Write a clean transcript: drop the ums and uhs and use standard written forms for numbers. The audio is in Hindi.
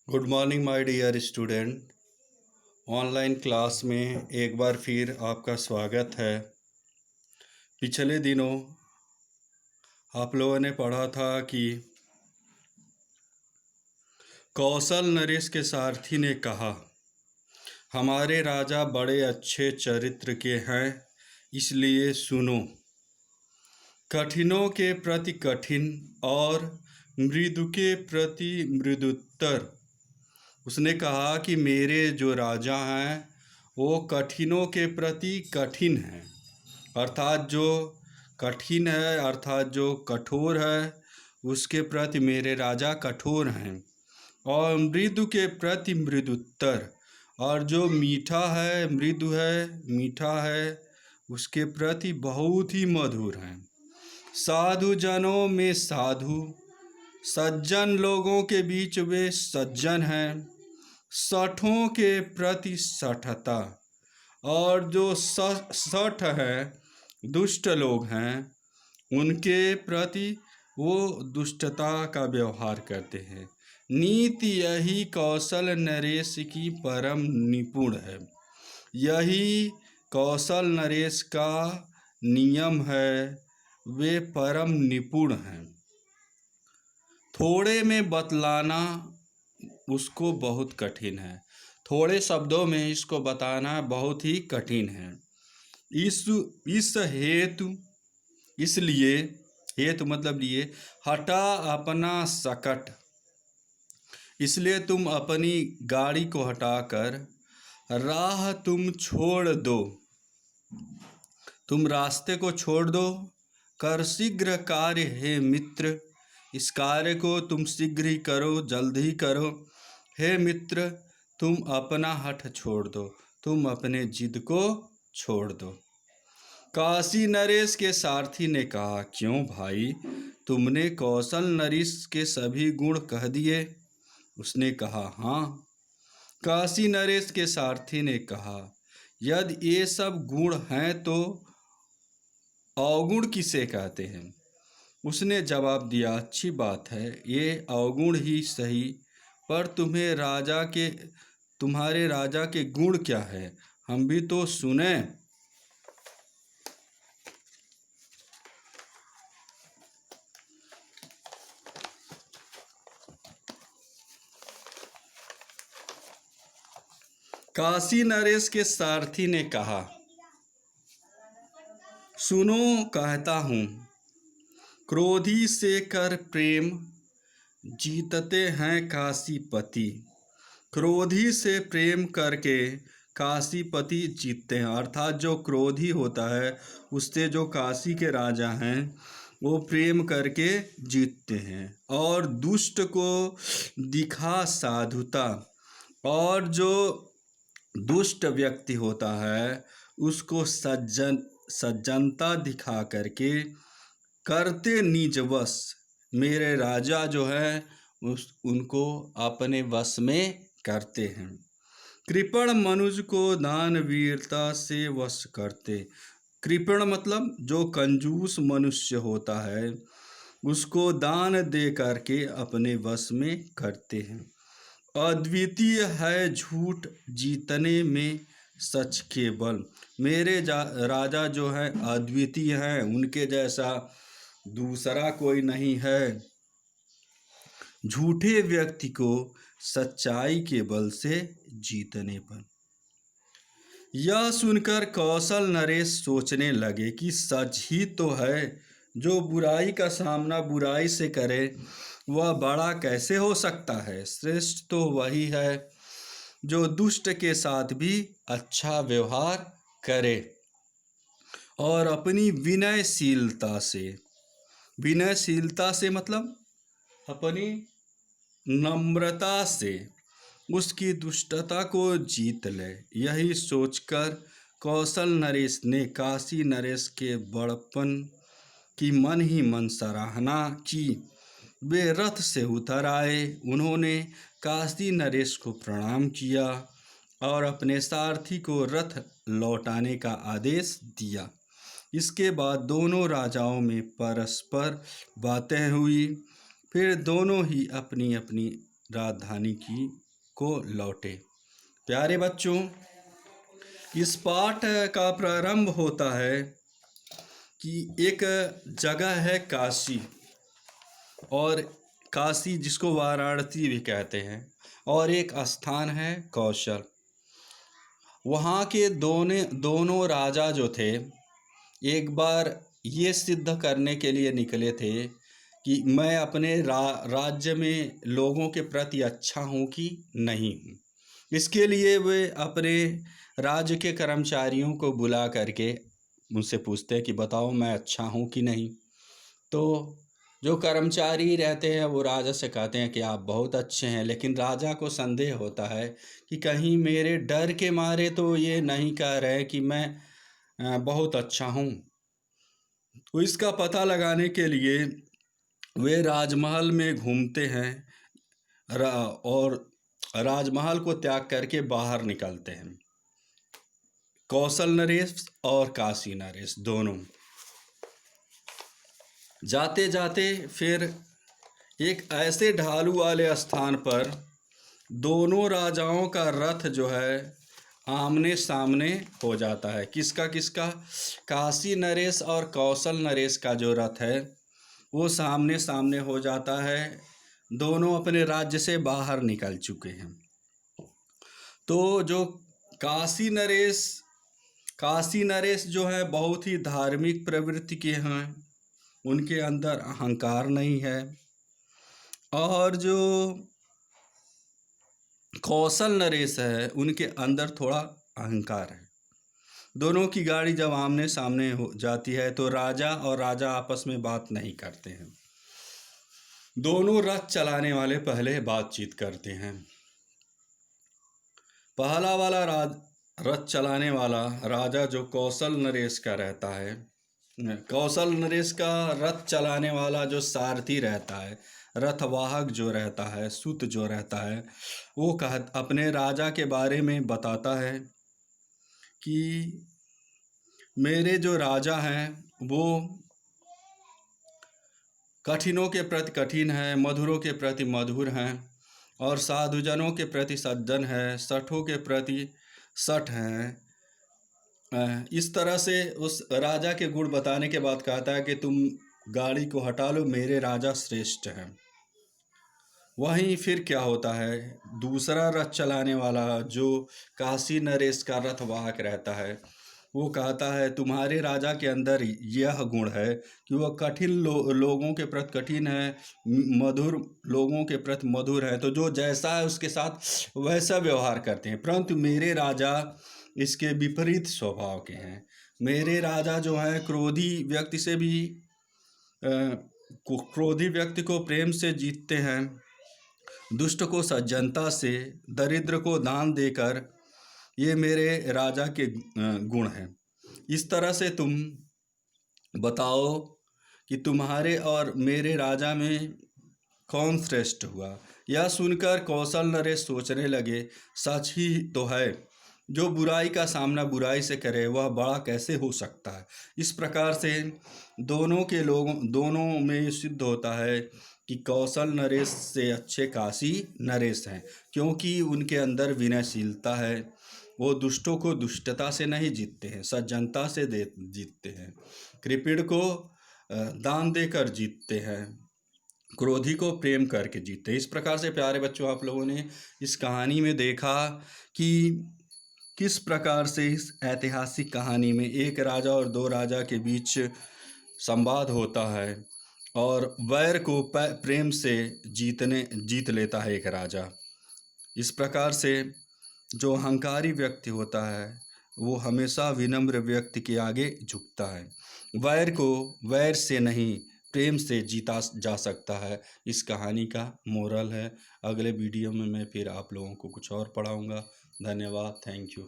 Good morning my dear student. Online class में एक बार फिर आपका स्वागत है। पिछले दिनों आप लोगों ने पढ़ा था कि कौशल नरेश के सारथी ने कहा, हमारे राजा बड़े अच्छे चरित्र के हैं, इसलिए सुनो। कठिनों के प्रति कठिन और मृदु के प्रति मृदुत्तर। उसने कहा कि मेरे जो राजा हैं वो कठिनों के प्रति कठिन हैं, अर्थात जो कठिन है अर्थात जो कठोर है उसके प्रति मेरे राजा कठोर हैं, और मृदु के प्रति मृदुत्तर, और जो मीठा है मृदु है मीठा है उसके प्रति बहुत ही मधुर हैं। साधु जनों में साधु, सज्जन लोगों के बीच वे सज्जन हैं। सठों के प्रति सठता, और जो सठ है दुष्ट लोग हैं उनके प्रति वो दुष्टता का व्यवहार करते हैं। नीति यही कौशल नरेश की परम निपुण है। यही कौशल नरेश का नियम है, वे परम निपुण हैं। थोड़े में बतलाना उसको बहुत कठिन है, थोड़े शब्दों में इसको बताना बहुत ही कठिन है। इस हेतु इसलिए हेतु मतलब लिए हटा अपना सकट, इसलिए तुम अपनी गाड़ी को हटाकर राह तुम छोड़ दो, तुम रास्ते को छोड़ दो। कर शीघ्र कार्य हे मित्र, इस कार्य को तुम शीघ्र ही करो, जल्द ही करो। हे मित्र, तुम अपना हठ छोड़ दो, तुम अपने जिद को छोड़ दो। काशी नरेश के सारथी ने कहा, क्यों भाई, तुमने कौशल नरेश के सभी गुण कह दिए? उसने कहा, हाँ। काशी नरेश के सारथी ने कहा, यदि ये सब गुण हैं तो अवगुण किसे कहते हैं? उसने जवाब दिया, अच्छी बात है, ये अवगुण ही सही, पर तुम्हारे राजा के गुण क्या है, हम भी तो सुने। काशी नरेश के सारथी ने कहा, सुनो कहता हूँ, क्रोधी से कर प्रेम जीतते हैं काशीपति। क्रोधी से प्रेम करके काशीपति जीतते हैं, अर्थात जो क्रोधी होता है उससे जो काशी के राजा हैं वो प्रेम करके जीतते हैं। और दुष्ट को दिखा साधुता, और जो दुष्ट व्यक्ति होता है उसको सज्जनता दिखा करके करते निज वश, मेरे राजा जो है उनको अपने वश में करते हैं। कृपण मनुज को दान वीरता से वश करते। कृपण मतलब जो कंजूस मनुष्य होता है उसको दान दे करके अपने वश में करते हैं। अद्वितीय है झूठ जीतने में सच के बल, मेरे राजा जो है अद्वितीय हैं, उनके जैसा दूसरा कोई नहीं है। झूठे व्यक्ति को सच्चाई के बल से जीतने पर। यह सुनकर कौशल नरेश सोचने लगे कि सच ही तो है, जो बुराई का सामना बुराई से करे वह बड़ा कैसे हो सकता है। श्रेष्ठ तो वही है जो दुष्ट के साथ भी अच्छा व्यवहार करे और अपनी विनयशीलता से मतलब अपनी नम्रता से उसकी दुष्टता को जीत ले। यही सोचकर कौशल नरेश ने काशी नरेश के बड़पन की मन ही मन सराहना की। वे रथ से उतर आए, उन्होंने काशी नरेश को प्रणाम किया और अपने सारथी को रथ लौटाने का आदेश दिया। इसके बाद दोनों राजाओं में परस्पर बातें हुई। फिर दोनों ही अपनी अपनी राजधानी की को लौटे। प्यारे बच्चों, इस पाठ का प्रारंभ होता है कि एक जगह है काशी, और काशी जिसको वाराणसी भी कहते हैं, और एक स्थान है कौशल। वहाँ के दोनों राजा जो थे, एक बार ये सिद्ध करने के लिए निकले थे कि मैं अपने राज्य में लोगों के प्रति अच्छा हूँ कि नहीं हूँ। इसके लिए वे अपने राज्य के कर्मचारियों को बुला करके मुझसे पूछते हैं कि बताओ मैं अच्छा हूँ कि नहीं। तो जो कर्मचारी रहते हैं वो राजा से कहते हैं कि आप बहुत अच्छे हैं, लेकिन राजा को संदेह होता है कि कहीं मेरे डर के मारे तो ये नहीं कह रहे कि मैं बहुत अच्छा हूँ। तो इसका पता लगाने के लिए वे राजमहल में घूमते हैं और राजमहल को त्याग करके बाहर निकलते हैं। कौशल नरेश और काशी नरेश दोनों जाते जाते फिर एक ऐसे ढालू वाले स्थान पर दोनों राजाओं का रथ जो है आमने सामने हो जाता है। किसका किसका? काशी नरेश और कौशल नरेश का जो रथ है वो सामने सामने हो जाता है। दोनों अपने राज्य से बाहर निकल चुके हैं। तो जो काशी नरेश जो है बहुत ही धार्मिक प्रवृत्ति के हैं, उनके अंदर अहंकार नहीं है। और जो कौशल नरेश है उनके अंदर थोड़ा अहंकार है। दोनों की गाड़ी जब आमने सामने हो जाती है तो राजा और राजा आपस में बात नहीं करते हैं। दोनों रथ चलाने वाले पहले बातचीत करते हैं। पहला वाला रथ चलाने वाला राजा जो कौशल नरेश का रहता है, कौशल नरेश का रथ चलाने वाला जो सारथी रहता है, रथवाहक जो रहता है, सूत जो रहता है, वो अपने राजा के बारे में बताता है कि मेरे जो राजा हैं वो कठिनों के प्रति कठिन है, मधुरों के प्रति मधुर हैं, और साधुजनों के प्रति सज्जन है, सठों के प्रति सठ हैं। इस तरह से उस राजा के गुण बताने के बाद कहता है कि तुम गाड़ी को हटा लो, मेरे राजा श्रेष्ठ हैं। वहीं फिर क्या होता है, दूसरा रथ चलाने वाला जो काशी नरेश का रथवाहक रहता है वो कहता है तुम्हारे राजा के अंदर यह गुण है कि वह कठिन लोगों के प्रति कठिन है, मधुर लोगों के प्रति मधुर है, तो जो जैसा है उसके साथ वैसा व्यवहार करते हैं। परंतु मेरे राजा इसके विपरीत स्वभाव के हैं। मेरे राजा जो है क्रोधी व्यक्ति से भी क्रोधी व्यक्ति को प्रेम से जीतते हैं, दुष्ट को सज्जनता से, दरिद्र को दान देकर, ये मेरे राजा के गुण हैं। इस तरह से तुम बताओ कि तुम्हारे और मेरे राजा में कौन श्रेष्ठ हुआ। यह सुनकर कौशल नरेश सोचने लगे, सच ही तो है, जो बुराई का सामना बुराई से करे वह बड़ा कैसे हो सकता है। इस प्रकार से दोनों में सिद्ध होता है कि कौशल नरेश से अच्छे काशी नरेश हैं, क्योंकि उनके अंदर विनयशीलता है। वो दुष्टों को दुष्टता से नहीं जीतते हैं, सज्जनता से जीतते हैं, कृपण को दान देकर जीतते हैं, क्रोधी को प्रेम करके जीतते हैं। इस प्रकार से प्यारे बच्चों, आप लोगों ने इस कहानी में देखा कि किस प्रकार से इस ऐतिहासिक कहानी में एक राजा और दो राजा के बीच संवाद होता है और वैर को प्रेम से जीत लेता है एक राजा। इस प्रकार से जो अहंकारी व्यक्ति होता है वो हमेशा विनम्र व्यक्ति के आगे झुकता है। वैर को वैर से नहीं प्रेम से जीता जा सकता है, इस कहानी का मोरल है। अगले वीडियो में मैं फिर आप लोगों को कुछ और पढ़ाऊँगा। धन्यवाद, थैंक यू।